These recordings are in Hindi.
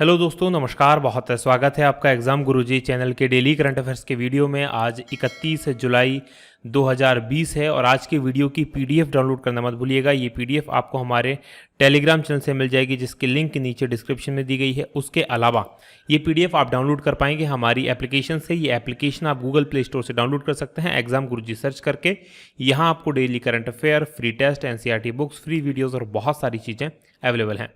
हेलो दोस्तों, नमस्कार। बहुत स्वागत है आपका एग्ज़ाम गुरुजी चैनल के डेली करंट अफेयर्स के वीडियो में। आज 31 जुलाई 2020 है और आज की वीडियो की पीडीएफ डाउनलोड करना मत भूलिएगा। ये पीडीएफ आपको हमारे टेलीग्राम चैनल से मिल जाएगी, जिसकी लिंक नीचे डिस्क्रिप्शन में दी गई है। उसके अलावा ये पीडीएफ आप डाउनलोड कर पाएंगे हमारी एप्लीकेशन से। ये एप्लीकेशन आप गूगल प्ले स्टोर से डाउनलोड कर सकते हैं, एग्जाम गुरुजी सर्च करके। यहाँ आपको daily current affair, free test, NCERT books, free videos और बहुत सारी चीज़ें अवेलेबल हैं।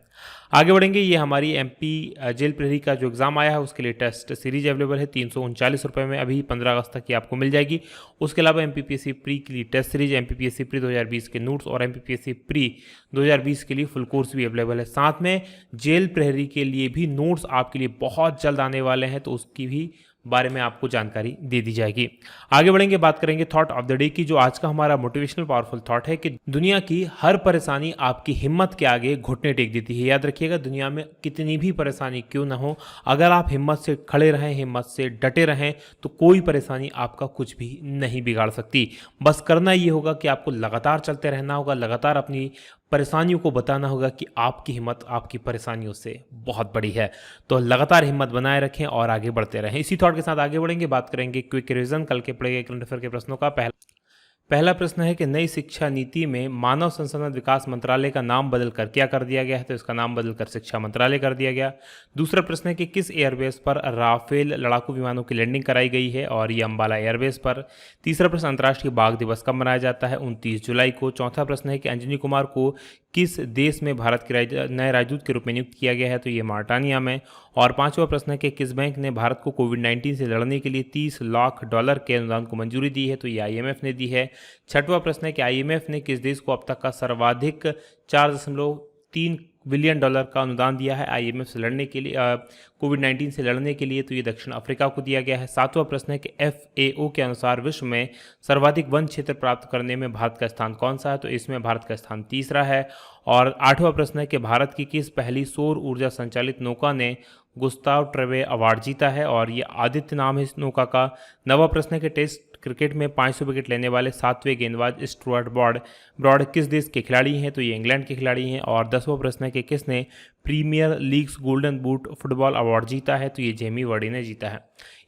आगे बढ़ेंगे। ये हमारी एमपी जेल प्रहरी का जो एग्ज़ाम आया है उसके लिए टेस्ट सीरीज अवेलेबल है 339 रुपये में, अभी 15 अगस्त तक की आपको मिल जाएगी। उसके अलावा एमपीपीएससी प्री के लिए टेस्ट सीरीज, एमपीपीएससी प्री 2020 के नोट्स और एमपीपीएससी प्री 2020 के लिए फुल कोर्स भी अवेलेबल है। साथ में जेल प्रहरी के लिए भी नोट्स आपके लिए बहुत जल्द आने वाले हैं, तो उसकी भी बारे में आपको जानकारी दे दी जाएगी। आगे बढ़ेंगे, बात करेंगे थॉट ऑफ द डे की। जो आज का हमारा मोटिवेशनल पावरफुल थॉट है कि दुनिया की हर परेशानी आपकी हिम्मत के आगे घुटने टेक देती है। याद रखिएगा, दुनिया में कितनी भी परेशानी क्यों ना हो, अगर आप हिम्मत से खड़े रहें, हिम्मत से डटे रहें, तो कोई परेशानी आपका कुछ भी नहीं बिगाड़ सकती। बस करना ये होगा कि आपको लगातार चलते रहना होगा, लगातार अपनी परेशानियों को बताना होगा कि आपकी हिम्मत आपकी परेशानियों से बहुत बड़ी है। तो लगातार हिम्मत बनाए रखें और आगे बढ़ते रहें। इसी थॉट के साथ आगे बढ़ेंगे, बात करेंगे क्विक रिवीजन कल के पढ़े गए करंट अफेयर के प्रश्नों का। पहला प्रश्न है कि नई शिक्षा नीति में मानव संसाधन विकास मंत्रालय का नाम बदलकर क्या कर दिया गया है, तो इसका नाम बदलकर शिक्षा मंत्रालय कर दिया गया। दूसरा प्रश्न है कि किस एयरबेस पर राफेल लड़ाकू विमानों की लैंडिंग कराई गई है, और ये अंबाला एयरबेस पर। तीसरा प्रश्न, अंतर्राष्ट्रीय बाघ दिवस कब मनाया जाता है, 29 जुलाई को। चौथा प्रश्न है कि अंजनी कुमार को किस देश में भारत के नए राजदूत के रूप में नियुक्त किया गया है, तो ये मार्टानिया में। और पांचवा प्रश्न है कि किस बैंक ने भारत को कोविड-19 से लड़ने के लिए $30 लाख के अनुदान को मंजूरी दी है, तो ये आईएमएफ ने दी है। छठवां प्रश्न है कि आईएमएफ ने किस देश को अब तक का सर्वाधिक $4.3 बिलियन का अनुदान दिया है आईएमएफ से लड़ने के लिए, कोविड-19 से लड़ने के लिए, तो ये दक्षिण अफ्रीका को दिया गया है। सातवां प्रश्न है कि एफएओ के अनुसार विश्व में सर्वाधिक वन क्षेत्र प्राप्त करने में भारत का स्थान कौन सा है, तो इसमें भारत का स्थान तीसरा है। और आठवां प्रश्न है कि भारत की किस पहली सौर ऊर्जा संचालित नौका ने गुस्ताव ट्रेवे अवार्ड जीता है, और ये आदित्य नाम है इस नौका का। नवा प्रश्न है कि टेस्ट क्रिकेट में 500 विकेट लेने वाले 7वें गेंदबाज स्टुअर्ट ब्रॉड किस देश के खिलाड़ी हैं, तो ये इंग्लैंड के खिलाड़ी हैं। और 10वां प्रश्न है कि किसने premier league's golden boot football award जीता है, तो ये जेमी वर्डी ने जीता है।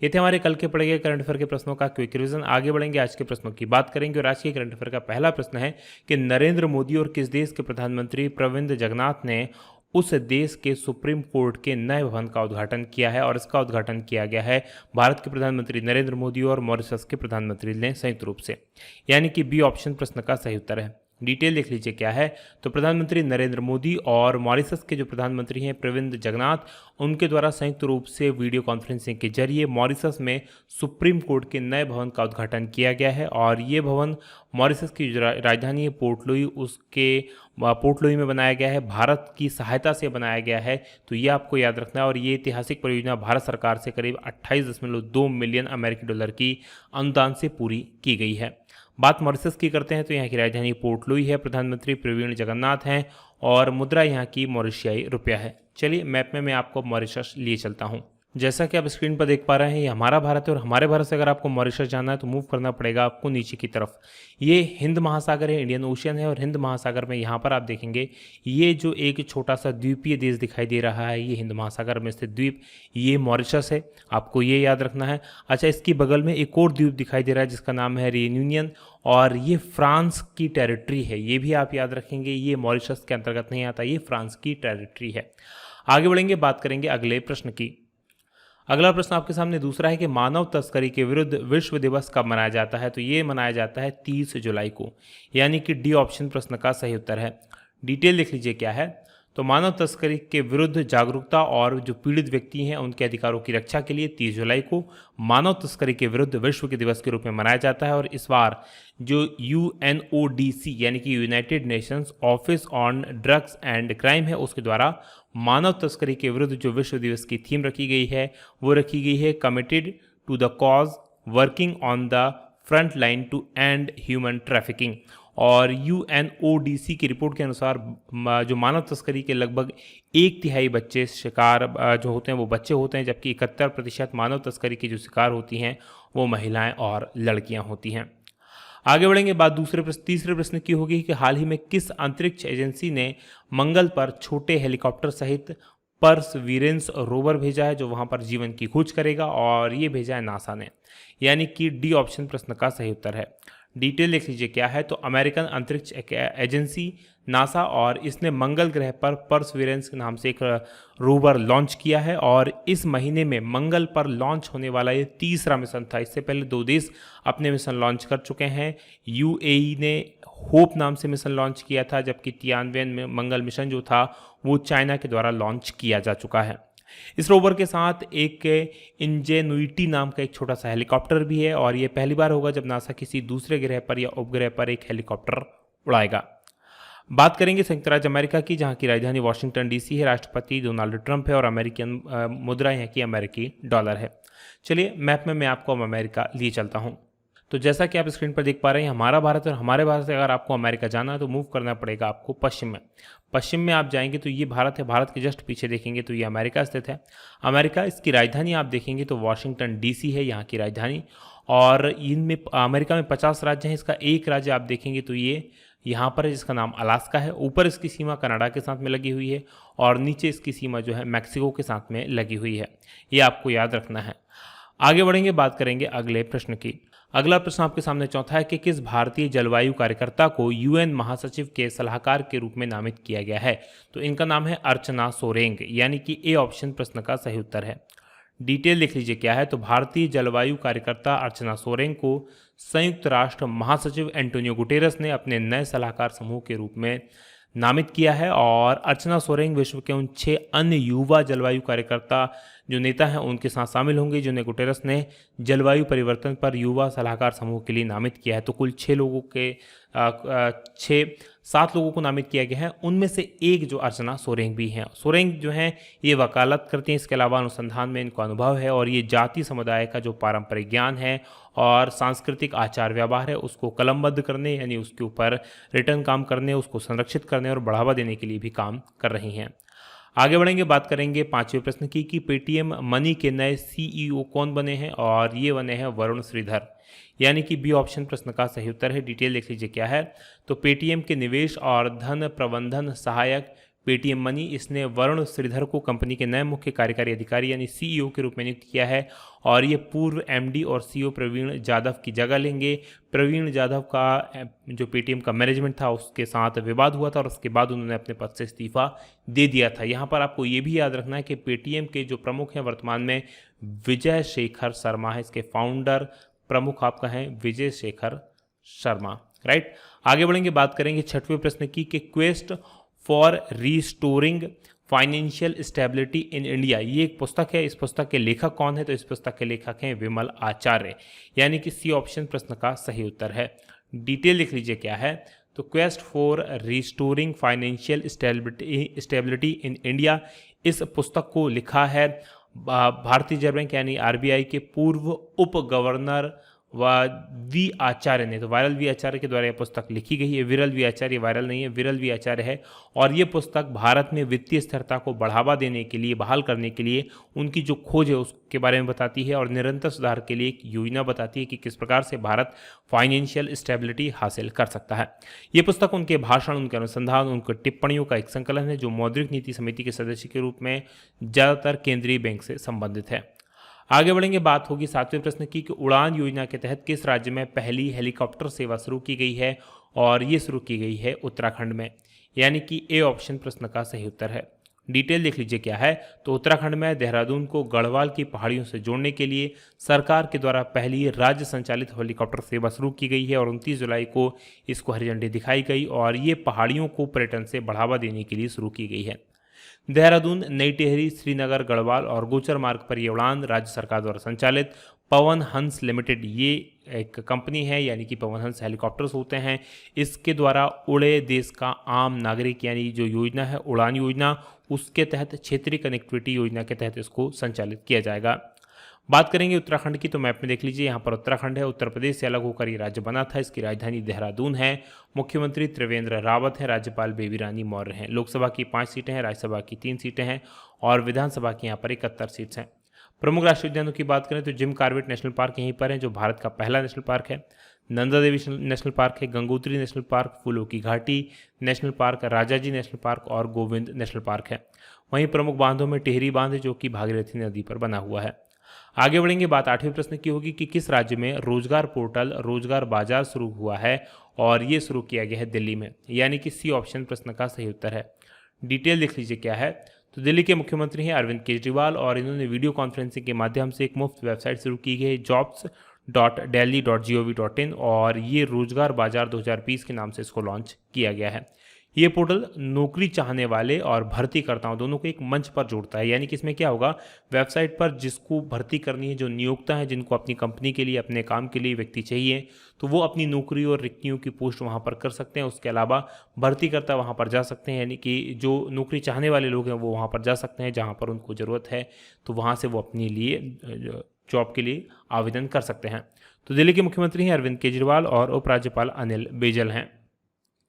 ये थे हमारे कल के पढ़े गए करंट अफेयर के प्रश्नों का क्विक रिवीजन। आगे बढ़ेंगे, आज के प्रश्नों की बात करेंगे। और आज के करंट अफेयर का पहला प्रश्न है कि नरेंद्र मोदी और किस देश के प्रधानमंत्री प्रविंद जगन्नाथ ने उस देश के सुप्रीम कोर्ट के नए भवन का उद्घाटन किया है, और इसका उद्घाटन किया गया है भारत के प्रधानमंत्री नरेंद्र मोदी और मॉरिशस के प्रधानमंत्री ने संयुक्त रूप से। यानी कि बी ऑप्शन प्रश्न का सही उत्तर है। डिटेल देख लीजिए क्या है। तो प्रधानमंत्री नरेंद्र मोदी और मॉरिशस के जो प्रधानमंत्री हैं प्रविंद जगन्नाथ, उनके द्वारा संयुक्त रूप से वीडियो कॉन्फ्रेंसिंग के जरिए मॉरिशस में सुप्रीम कोर्ट के नए भवन का उद्घाटन किया गया है। और ये भवन मॉरिशस की जो राजधानी है पोर्ट लुई, उसके पोर्ट लुई में बनाया गया है, भारत की सहायता से बनाया गया है। तो ये आपको याद रखना है। और ये ऐतिहासिक परियोजना भारत सरकार से करीब 28.2 मिलियन अमेरिकी डॉलर की अनुदान से पूरी की गई है। बात मॉरिशस की करते हैं तो यहाँ की राजधानी पोर्ट लुई है, प्रधानमंत्री प्रवीण जगन्नाथ हैं और मुद्रा यहाँ की मॉरिशियाई रुपया है। चलिए मैप में मैं आपको मॉरिशस लिए चलता हूँ। जैसा कि आप स्क्रीन पर देख पा रहे हैं, ये हमारा भारत है और हमारे भारत से अगर आपको मॉरिशस जाना है तो मूव करना पड़ेगा आपको नीचे की तरफ। ये हिंद महासागर है, इंडियन ओशियन है, और हिंद महासागर में यहाँ पर आप देखेंगे ये जो एक छोटा सा द्वीपीय देश दिखाई दे रहा है, ये हिंद महासागर में स्थित द्वीप, ये मॉरिशस है। आपको ये याद रखना है। अच्छा, इसकी बगल में एक और द्वीप दिखाई दे रहा है जिसका नाम है रियूनियन, और ये फ्रांस की टेरिटरी है। ये भी आप याद रखेंगे, ये मॉरिशस के अंतर्गत नहीं आता, ये फ्रांस की टेरिटरी है। आगे बढ़ेंगे, बात करेंगे अगले प्रश्न की। अगला प्रश्न आपके सामने दूसरा है कि मानव तस्करी के विरुद्ध विश्व दिवस कब मनाया जाता है, तो ये मनाया जाता है 30 जुलाई को। यानी कि डी ऑप्शन प्रश्न का सही उत्तर है। डिटेल देख लीजिए क्या है। तो मानव तस्करी के विरुद्ध जागरूकता और जो पीड़ित व्यक्ति हैं उनके अधिकारों की रक्षा के लिए 30 जुलाई को मानव तस्करी के विरुद्ध विश्व के दिवस के रूप में मनाया जाता है। और इस बार जो UNODC यानी कि United Nations office on drugs and crime है, उसके द्वारा मानव तस्करी के विरुद्ध जो विश्व दिवस की थीम रखी गई है वो रखी गई है committed to the cause working on the front line to end human trafficking. और UNODC की रिपोर्ट के अनुसार जो मानव तस्करी के लगभग 1/3 बच्चे शिकार जो होते हैं वो बच्चे होते हैं, जबकि 71% मानव तस्करी की जो शिकार होती हैं वो महिलाएं और लड़कियां होती हैं। आगे बढ़ेंगे, बात तीसरे प्रश्न की होगी कि हाल ही में किस अंतरिक्ष एजेंसी ने मंगल पर छोटे हेलीकॉप्टर सहित परसवीरेंस रोवर भेजा है जो वहां पर जीवन की खोज करेगा, और ये भेजा है नासा ने, यानी कि डी ऑप्शन प्रश्न का सही उत्तर है। डिटेल देख लीजिए क्या है। तो अमेरिकन अंतरिक्ष एजेंसी नासा, और इसने मंगल ग्रह पर परसवीरेंस के नाम से एक रोवर लॉन्च किया है, और इस महीने में मंगल पर लॉन्च होने वाला ये तीसरा मिशन था। इससे पहले 2 देश अपने मिशन लॉन्च कर चुके हैं। यूएई ने होप नाम से मिशन लॉन्च किया था, जबकि तियानवे में मंगल मिशन जो था वो चाइना के द्वारा लॉन्च किया जा चुका है। इस रोवर के साथ एक इंजेनुइटी नाम का एक छोटा सा हेलीकॉप्टर भी है, और ये पहली बार होगा जब नासा किसी दूसरे ग्रह पर या उपग्रह पर एक हेलीकॉप्टर उड़ाएगा। बात करेंगे संयुक्त राज्य अमेरिका की, जहां की राजधानी वाशिंगटन डीसी है। राष्ट्रपति डोनाल्ड ट्रंप है, और अमेरिकन मुद्रा यहाँ की अमेरिकी डॉलर है। चलिए मैप में मैं आपको अमेरिका लिए चलता हूँ। तो जैसा कि आप स्क्रीन पर देख पा रहे हैं, हमारा भारत, और हमारे भारत से अगर आपको अमेरिका जाना है तो मूव करना पड़ेगा आपको पश्चिम में। पश्चिम में आप जाएंगे तो ये भारत है, भारत के जस्ट पीछे देखेंगे तो ये अमेरिका स्थित है। अमेरिका, इसकी राजधानी आप देखेंगे तो वाशिंगटन डीसी है यहाँ की राजधानी, और इनमें अमेरिका में 50 राज्य हैं। इसका एक राज्य आप देखेंगे तो ये यहाँ पर है, जिसका नाम अलास्का है। ऊपर इसकी सीमा कनाडा के साथ में लगी हुई है, और नीचे इसकी सीमा जो है मैक्सिको के साथ में लगी हुई है। ये आपको याद रखना है। आगे बढ़ेंगे, बात करेंगे अगले प्रश्न की। अगला प्रश्न आपके सामने चौथा है कि किस भारतीय जलवायु कार्यकर्ता को यूएन महासचिव के सलाहकार के रूप में नामित किया गया है। तो इनका नाम है अर्चना सोरेंग, यानी कि ए ऑप्शन प्रश्न का सही उत्तर है। डिटेल देख लीजिए क्या है। तो भारतीय जलवायु कार्यकर्ता अर्चना सोरेंग को संयुक्त राष्ट्र महासचिव एंटोनियो गुटेरस ने अपने नए सलाहकार समूह के रूप में नामित किया है, और अर्चना सोरेंग विश्व के उन 6 अन्य युवा जलवायु कार्यकर्ता जो नेता हैं उनके साथ शामिल होंगे, जिन्हें गुटेरस ने जलवायु परिवर्तन पर युवा सलाहकार समूह के लिए नामित किया है। तो कुल 7 लोगों को नामित किया गया है, उनमें से एक जो अर्चना सोरेंग भी हैं। सोरेंग जो हैं ये वकालत करती हैं, इसके अलावा अनुसंधान में इनको अनुभव है, और ये जाति समुदाय का जो पारंपरिक ज्ञान है और सांस्कृतिक आचार व्यवहार है उसको कलमबद्ध करने, यानी उसके ऊपर रिटर्न काम करने, उसको संरक्षित करने और बढ़ावा देने के लिए भी काम कर रही हैं। आगे बढ़ेंगे, बात करेंगे 5वें प्रश्न की कि पेटीएम मनी के नए सीईओ कौन बने हैं, और ये बने हैं वरुण श्रीधर, यानी कि बी ऑप्शन प्रश्न का सही उत्तर है। डिटेल देख लीजिए क्या है। तो पेटीएम के निवेश और धन प्रबंधन सहायक पेटीएम मनी, इसने वरुण श्रीधर को कंपनी के नए मुख्य कार्यकारी अधिकारी यानी सीईओ के रूप में नियुक्त किया है, और ये पूर्व एमडी और सीईओ प्रवीण जाधव की जगह लेंगे। प्रवीण जाधव का जो पेटीएम का मैनेजमेंट था उसके साथ विवाद हुआ था, और उसके बाद उन्होंने अपने पद से इस्तीफा दे दिया था। यहाँ पर आपको ये भी याद रखना है कि पेटीएम के जो प्रमुख हैं वर्तमान में विजय शेखर शर्मा है, इसके फाउंडर प्रमुख आपका है विजय शेखर शर्मा, राइट। आगे बढ़ेंगे, बात करेंगे 6वें प्रश्न की कि quest for restoring financial stability in India, ये एक पुस्तक है। इस पुस्तक के लेखक कौन है? तो इस पुस्तक के लेखक हैं विमल आचार्य, यानी कि सी ऑप्शन प्रश्न का सही उत्तर है। डिटेल लिख लीजिए क्या है। तो quest for restoring financial stability in India, इस पुस्तक को लिखा है भारतीय रिजर्व बैंक यानी आरबीआई के पूर्व उप गवर्नर वी आचार्य ने। तो वायरल वी आचार्य के द्वारा यह पुस्तक लिखी गई है। विरल वी आचार्य, वायरल नहीं है, विरल वी आचार्य है। और ये पुस्तक भारत में वित्तीय स्थिरता को बढ़ावा देने के लिए, बहाल करने के लिए उनकी जो खोज है उसके बारे में बताती है, और निरंतर सुधार के लिए एक योजना बताती है कि किस प्रकार से भारत फाइनेंशियल स्टेबिलिटी हासिल कर सकता है। ये पुस्तक उनके भाषण, उनके अनुसंधान, उनकी टिप्पणियों का एक संकलन है जो मौद्रिक नीति समिति के सदस्य के रूप में ज़्यादातर केंद्रीय बैंक से संबंधित है। आगे बढ़ेंगे, बात होगी 7वें प्रश्न की कि उड़ान योजना के तहत किस राज्य में पहली हेलीकॉप्टर सेवा शुरू की गई है, और ये शुरू की गई है उत्तराखंड में, यानी कि ए ऑप्शन प्रश्न का सही उत्तर है। डिटेल देख लीजिए क्या है। तो उत्तराखंड में देहरादून को गढ़वाल की पहाड़ियों से जोड़ने के लिए सरकार के द्वारा पहली राज्य संचालित हेलीकॉप्टर सेवा शुरू की गई है, और 29 जुलाई को इसको हरी झंडी दिखाई गई, और ये पहाड़ियों को पर्यटन से बढ़ावा देने के लिए शुरू की गई है। देहरादून, नई टिहरी, श्रीनगर, गढ़वाल और गोचर मार्ग पर यह उड़ान राज्य सरकार द्वारा संचालित पवन हंस लिमिटेड, ये एक कंपनी है, यानी कि पवन हंस हेलीकॉप्टर्स होते हैं, इसके द्वारा उड़े देश का आम नागरिक, यानी जो योजना है उड़ान योजना, उसके तहत क्षेत्रीय कनेक्टिविटी योजना के तहत इसको संचालित किया जाएगा। बात करेंगे उत्तराखंड की, तो मैप में देख लीजिए, यहाँ पर उत्तराखंड है। उत्तर प्रदेश से अलग होकर ये राज्य बना था। इसकी राजधानी देहरादून है। मुख्यमंत्री त्रिवेंद्र रावत है। राज्यपाल बेबी रानी मौर्य हैं। लोकसभा की 5 सीटें हैं, राज्यसभा की 3 सीटें हैं, और विधानसभा की यहाँ पर 71 सीट्स हैं। प्रमुख राष्ट्रीय उद्यानों की बात करें तो जिम कॉर्बेट नेशनल पार्क यहीं पर है, जो भारत का पहला नेशनल पार्क है। नंदा देवी नेशनल पार्क है, गंगोत्री नेशनल पार्क, फूलों की घाटी national park, Rajaji national park और गोविंद नेशनल पार्क है। वहीं प्रमुख बांधों में टिहरी बांध जो कि भागीरथी नदी पर बना हुआ है। आगे बढ़ेंगे, बात 8वें प्रश्न की होगी कि किस राज्य में रोजगार पोर्टल रोजगार बाजार शुरू हुआ है, और ये शुरू किया गया है दिल्ली में, यानी कि सी ऑप्शन प्रश्न का सही उत्तर है। डिटेल देख लीजिए क्या है। तो दिल्ली के मुख्यमंत्री हैं अरविंद केजरीवाल, और इन्होंने वीडियो कॉन्फ्रेंसिंग के माध्यम से एक मुफ्त वेबसाइट शुरू की है jobs.delhi.gov.in, और ये रोजगार बाजार 2020 के नाम से इसको लॉन्च किया गया है। ये पोर्टल नौकरी चाहने वाले और भर्तीकर्ताओं दोनों को एक मंच पर जोड़ता है, यानी कि इसमें क्या होगा, वेबसाइट पर जिसको भर्ती करनी है, जो नियोक्ता है जिनको अपनी कंपनी के लिए अपने काम के लिए व्यक्ति चाहिए, तो वो अपनी नौकरी और रिक्तियों की पोस्ट वहाँ पर कर सकते हैं। उसके अलावा भर्तीकर्ता वहाँ पर जा सकते हैं, यानी कि जो नौकरी चाहने वाले लोग हैं वो वहाँ पर जा सकते हैं जहाँ पर उनको ज़रूरत है, तो वहाँ से वो अपने लिए जॉब के लिए आवेदन कर सकते हैं। तो दिल्ली के मुख्यमंत्री हैं अरविंद केजरीवाल और उपराज्यपाल अनिल बैजल हैं।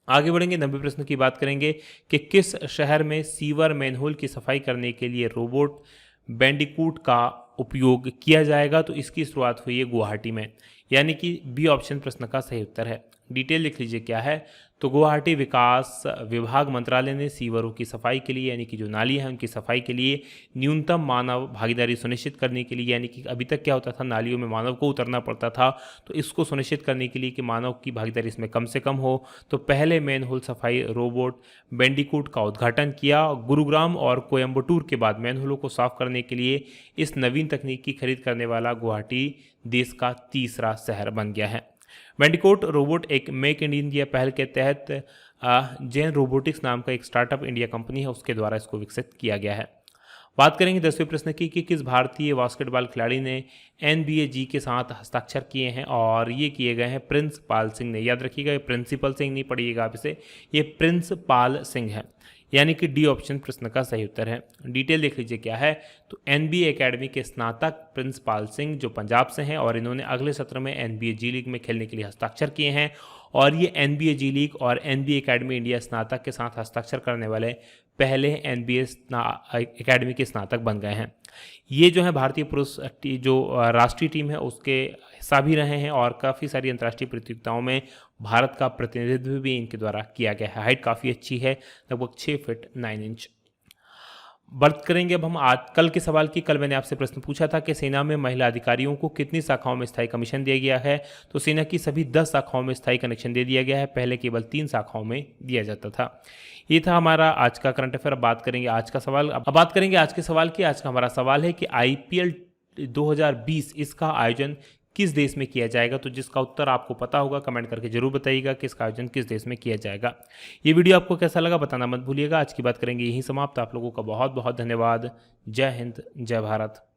आगे बढ़ेंगे, 90 प्रश्न की बात करेंगे कि किस शहर में सीवर मैनहोल की सफाई करने के लिए रोबोट बैंडिकूट का उपयोग किया जाएगा। तो इसकी शुरुआत हुई है गुवाहाटी में, यानी कि बी ऑप्शन प्रश्न का सही उत्तर है। डिटेल लिख लीजिए क्या है। तो गुवाहाटी विकास विभाग मंत्रालय ने सीवरों की सफाई के लिए, यानी कि जो नालियां हैं उनकी सफाई के लिए न्यूनतम मानव भागीदारी सुनिश्चित करने के लिए, यानी कि अभी तक क्या होता था, नालियों में मानव को उतरना पड़ता था, तो इसको सुनिश्चित करने के लिए कि मानव की भागीदारी इसमें कम से कम हो, तो पहले मैनहोल सफाई रोबोट बैंडिकूट का उद्घाटन किया। गुरुग्राम और कोयम्बटूर के बाद मैनहोलों को साफ करने के लिए इस नवीन तकनीक की खरीद करने वाला गुवाहाटी देश का तीसरा शहर बन गया है। बैंडिकूट रोबोट एक मेक इन इंडिया पहल के तहत जैन रोबोटिक्स नाम का एक स्टार्टअप इंडिया कंपनी है, उसके द्वारा इसको विकसित किया गया है। बात करेंगे 10वें प्रश्न की कि किस भारतीय बास्केटबॉल खिलाड़ी ने NBA के साथ हस्ताक्षर किए हैं, और ये किए गए हैं प्रिंस पाल सिंह ने। याद रखिएगा, ये प्रिंसिपल सिंह नहीं पढ़िएगा आप इसे, ये प्रिंस पाल सिंह है, यानी कि डी ऑप्शन प्रश्न का सही उत्तर है। डिटेल देख लीजिए क्या है। तो NBA एकेडमी के स्नातक प्रिंस पाल सिंह जो पंजाब से हैं, और इन्होंने अगले सत्र में NBA जी लीग में खेलने के लिए हस्ताक्षर किए हैं, और ये NBA जी लीग और NBA एकेडमी इंडिया स्नातक के साथ हस्ताक्षर करने वाले पहले NBA एकेडमी के स्नातक बन गए हैं। ये जो है भारतीय पुरुष जो राष्ट्रीय टीम है उसके हिस्सा भी रहे हैं, और काफ़ी सारी अंतर्राष्ट्रीय प्रतियोगिताओं में भारत का प्रतिनिधित्व भी इनके द्वारा किया गया है। हाइट काफ़ी अच्छी है, लगभग 6 फीट 9 इंच। बात करेंगे अब हम आज कल के सवाल की। कल मैंने आपसे प्रश्न पूछा था कि सेना में महिला अधिकारियों को कितनी शाखाओं में स्थायी कमीशन दिया गया है। तो सेना की सभी 10 शाखाओं में स्थायी कनेक्शन दे दिया गया है, पहले केवल 3 शाखाओं में दिया जाता था। ये था हमारा आज का करंट अफेयर। अब बात करेंगे आज का सवाल। अब बात करेंगे आज के सवाल की। आज का हमारा सवाल है कि IPL 2020 इसका आयोजन किस देश में किया जाएगा। तो जिसका उत्तर आपको पता होगा कमेंट करके जरूर बताइएगा कि इसका आयोजन किस देश में किया जाएगा। ये वीडियो आपको कैसा लगा बताना मत भूलिएगा। आज की बात करेंगे यहीं समाप्त। आप लोगों का बहुत बहुत धन्यवाद। जय हिंद, जय भारत।